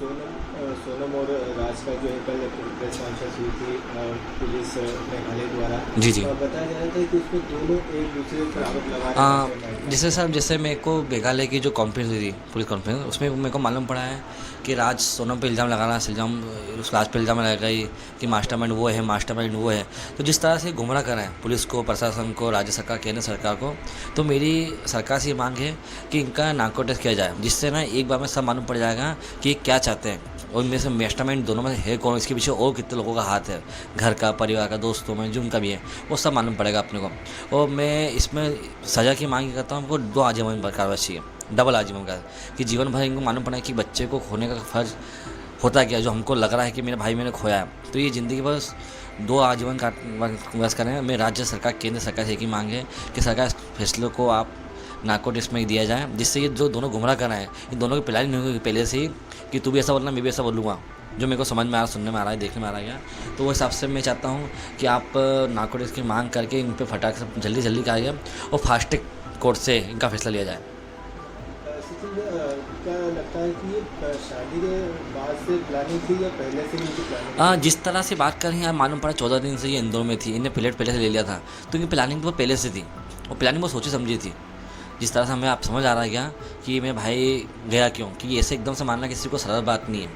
सोनम और राज का जो है कल प्रेस कॉन्फ्रेंस हुई थी पुलिस मेघालय द्वारा। जी जी। बताया जा रहा था कि उसमें दोनों एक दूसरे पर आरोप लगा रहे थे। जैसे सर, जैसे मेरे को मेघालय की जो कॉन्फ्रेंस हुई थी, पुलिस कॉन्फ्रेंस, उसमें मेरे को मालूम पड़ा है कि राज सोनम पे इल्ज़ाम लगा रहा है, इल्ज़ाम उस राज पे इल्ज़ाम लगाया कि मास्टरमाइंड वो है, मास्टरमाइंड वो है। तो जिस तरह से गुमराह कर रहे हैं पुलिस को, प्रशासन को, राज्य सरकार, केंद्र सरकार को, तो मेरी सरकार से ये मांग है कि इनका नार्को टेस्ट किया जाए, जिससे ना एक बार में सब मालूम पड़ जाएगा कि ये क्या चाहते हैं और इनमें से मास्टरमाइंड दोनों में है कौन, इसके पीछे और कितने लोगों का हाथ है, घर का, परिवार का, दोस्तों में जो उनका भी है, वो सब मालूम पड़ेगा अपने को। और मैं इसमें सज़ा की मांग करता हूँ, हमको 2 आजीवन कार्रवाई चाहिए, डबल आजीवन का, कि जीवन भर इनको मालूम पड़ा है कि बच्चे को खोने का फ़र्ज होता क्या, जो हमको लग रहा है कि मेरे भाई मैंने खोया है, तो ये ज़िंदगी भर 2 आजीवन कारावास करें। मैं राज्य सरकार, केंद्र सरकार से एक ही मांग है कि सरकार इस फैसले को आप नार्को टेस्ट में ही दिया जाए, जिससे ये जो दोनों गुमराह कर रहे हैं, इन दोनों की प्लानिंग नहीं होगी पहले से ही कि तू भी ऐसा बोलना, मैं भी ऐसा बोलूँगा, जो मेरे को समझ में आ रहा, सुनने में आ रहा है, देखने में आ रहा है। तो वो हिसाब से मैं चाहता हूँ कि आप नार्को टेस्ट की मांग करके इन पर फटाक से जल्दी जल्दी करिए और फास्ट ट्रैक कोर्ट से इनका फैसला लिया जाए। क्या लगता है कि ये शादी के बाद से प्लानिंग थी या पहले से इनकी प्लानिंग? जिस तरह से बात कर रही हैं, मालूम पड़ा 14 दिन से ये इंदौर में थी, इन्हें प्लेट पहले से ले लिया था, तो इनकी प्लानिंग तो पहले से थी और प्लानिंग वो सोची समझी थी। जिस तरह से हमें आप समझ आ रहा है क्या कि मेरा भाई गया क्यों, कि ऐसे एकदम से मानना किसी को सरल बात नहीं है।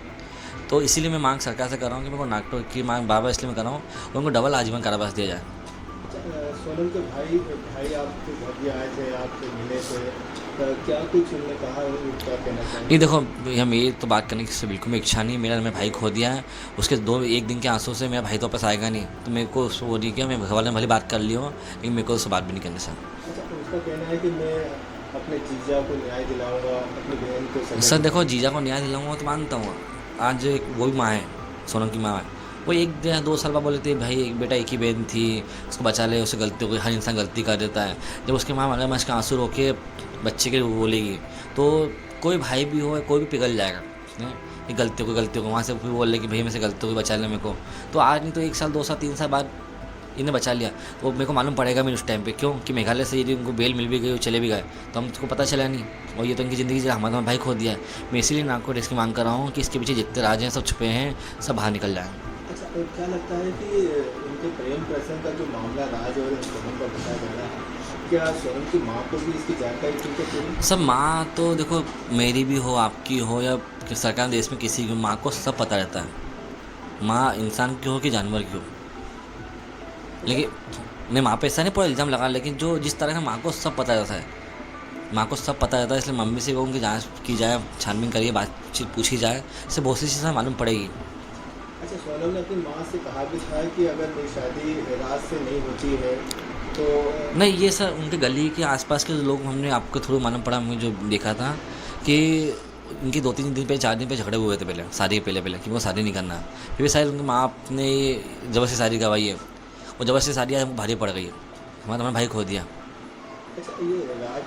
तो इसीलिए मैं मांग सरकार से कर रहा हूँ कि मेरे को नार्को की मांग बार इसलिए मैं कर रहा हूँ और उनको डबल आजीवन कारावास दिया जाए। सोनम के भाई आपके घर भी आए थे, आपसे मिले थे, तो क्या कुछ उन्होंने कहा, क्या कहना चाहिए? नहीं देखो, हम ये तो बात करने की बिल्कुल भी इच्छा नहीं, मेरा भाई खो दिया है, उसके 1 दिन के आंसू से मेरा भाई तो वापस आएगा नहीं, तो मेरे को उसको वो नहीं किया, मैं घर वाले ने भली बात कर ली हो, लेकिन मेरे को उससे बात भी नहीं करनी सर। अच्छा, उसका कहना है कि मैं अपने जीजा को न्याय दिलाऊंगा, अपनी बहन को सर देखो, जीजा को न्याय दिलाऊंगा तो मानता हूँ, आज वो भी माँ है, सोनम की माँ है, वो 1-2 साल बाद बोले थे भाई एक बेटा एक ही बहन थी, उसको बचा ले, उससे गलती हो गई, हर इंसान गलती कर देता है। जब उसके माँ मगर मैं इसका आंसू रोके बच्चे के बोलेगी, तो कोई भाई भी हो, कोई भी पिघल जाएगा, ये गलती हो वहाँ से फिर बोल ले कि भाई मेरे से गलती हो गई, बचा ले मेरे को। तो आज नहीं तो 1 साल, 2 साल, 3 साल बाद इन्हें बचा लिया, तो मेरे को मालूम पड़ेगा मैं उस टाइम पे, क्यों कि मेघालय से यदि उनको बेल मिल भी गई, वो चले भी गए, तो हमको पता चला नहीं, और ये तो इनकी ज़िंदगी से हमारा भाई खो दिया है। मैं इसीलिए नार्को टेस्ट की मांग कर रहा हूँ कि इसके पीछे जितने राज हैं, सब छुपे हैं, सब बाहर निकल जाएँ। अच्छा, तो क्या लगता है कि उनके प्रेम प्रसंग का जो मामला राज और सोनम का बताया जा रहा है, क्या सोनम की माँ को भी इसकी जानकारी थी क्या पूरी? सब माँ तो देखो, मेरी भी हो, आपकी हो, या सरकार देश में किसी की, माँ को सब पता रहता है, माँ इंसान की हो कि जानवर की हो। लेकिन मैं माँ पे ऐसा नहीं पूरा इल्ज़ाम लगा, लेकिन जो जिस तरह से माँ को सब पता रहता है, माँ को सब पता रहता है, इसलिए मम्मी से कहूँ कि जाँच की जाए, छानबीन करिए, बातचीत पूछी जाए, इससे बहुत सी चीज़ें मालूम पड़ेगी। अच्छा, सोनम ने अपनी माँ से कहा भी था कि अगर मेरी शादी राज से नहीं होती है तो नहीं, ये सर उनके गली के आसपास के लोग, हमने आपको थोड़ा मालूम पड़ा, हमें जो देखा था कि इनकी 2-3 दिन पे, 4 दिन पे झगड़े हुए थे पहले, शादी के पहले कि वो शादी नहीं करना, फिर शायद उनकी माँ ने ज़बरदस्ती शादी करवाई है, और ज़बरदस्ती शादी हमको भारी पड़ गई है, हमारा भाई खो दिया। अच्छा, ये राज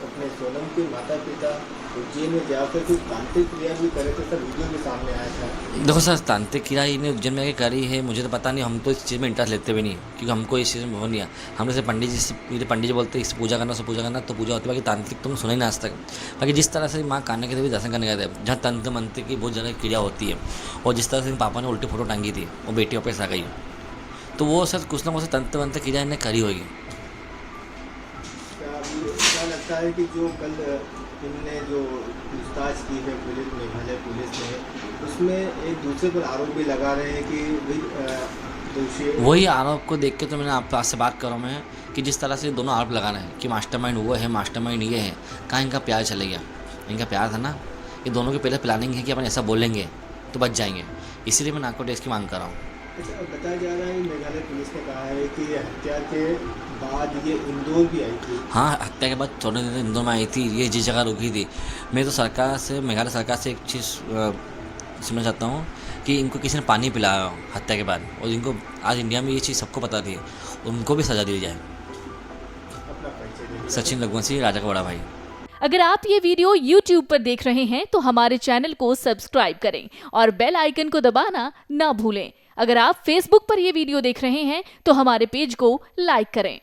अपने सोनम के माता पिता उज्जैन में जाकर कुछ तांत्रिक क्रिया भी करे थे, सब वीडियो भी सामने आया था। देखो सर, तांत्रिक क्रिया इन्हें उज्जैन में करी है, मुझे तो पता नहीं, हम तो इस चीज़ में इंटरेस्ट लेते भी नहीं, क्योंकि हमको इस चीज़ में वो नहीं है। हम जैसे पंडित जी से, मेरे पंडित जी बोलते हैं इससे पूजा करना, उससे पूजा करना, तो पूजा होती है, बाकी तांत्रिक तुमने सुना ही ना आज तक। बाकी जिस तरह से माँ कान्हा के देवी दर्शन करने गए थे, जहाँ तंत्र मंत्र की बहुत ज़्यादा क्रिया होती है, और जिस तरह से पापा ने उल्टी फोटो टांगी थी, वो बेटी वापस आ गई, तो वो सर कुछ ना कुछ तंत्र मंत्र क्रिया इन्हें करी होगी। क्या लगता है कि जो कल इनने जो पूछताछ की है पुलिस, मेघालय पुलिस ने, उसमें एक दूसरे पर आरोप भी लगा रहे हैं कि दोषी, वही आरोप को देख के तो मैंने आपसे से बात कर रहा हूँ मैं, कि जिस तरह से दोनों आरोप लगा रहे हैं कि मास्टरमाइंड वो है, मास्टरमाइंड ये है, कहाँ इनका प्यार चले गया? इनका प्यार था ना, ये दोनों की पहले प्लानिंग है कि अपन ऐसा बोलेंगे तो बच जाएंगे, इसीलिए मैं नार्को टेस्ट की मांग कर रहा हूँ। अच्छा, बताया जा रहा है मेघालय पुलिस ने कहा है कि हत्या के बाद ये इंदौर भी आई थी। हाँ, हत्या के बाद 14 दिन इंदौर में आई थी, ये जिस जगह रुकी थी। मैं तो सरकार से, मेघालय सरकार से एक चीज़ सुनना चाहता हूँ कि इनको किसी ने पानी पिलाया हो हत्या के बाद, और इनको आज इंडिया में ये चीज़ सबको पता थी, उनको भी सज़ा दी जाए। अपना परिचय दीजिए। सचिन रघुवंशी, राजा का बड़ा भाई। अगर आप ये वीडियो YouTube पर देख रहे हैं तो हमारे चैनल को सब्सक्राइब करें और बेल आइकन को दबाना ना भूलें। अगर आप Facebook पर ये वीडियो देख रहे हैं तो हमारे पेज को लाइक करें।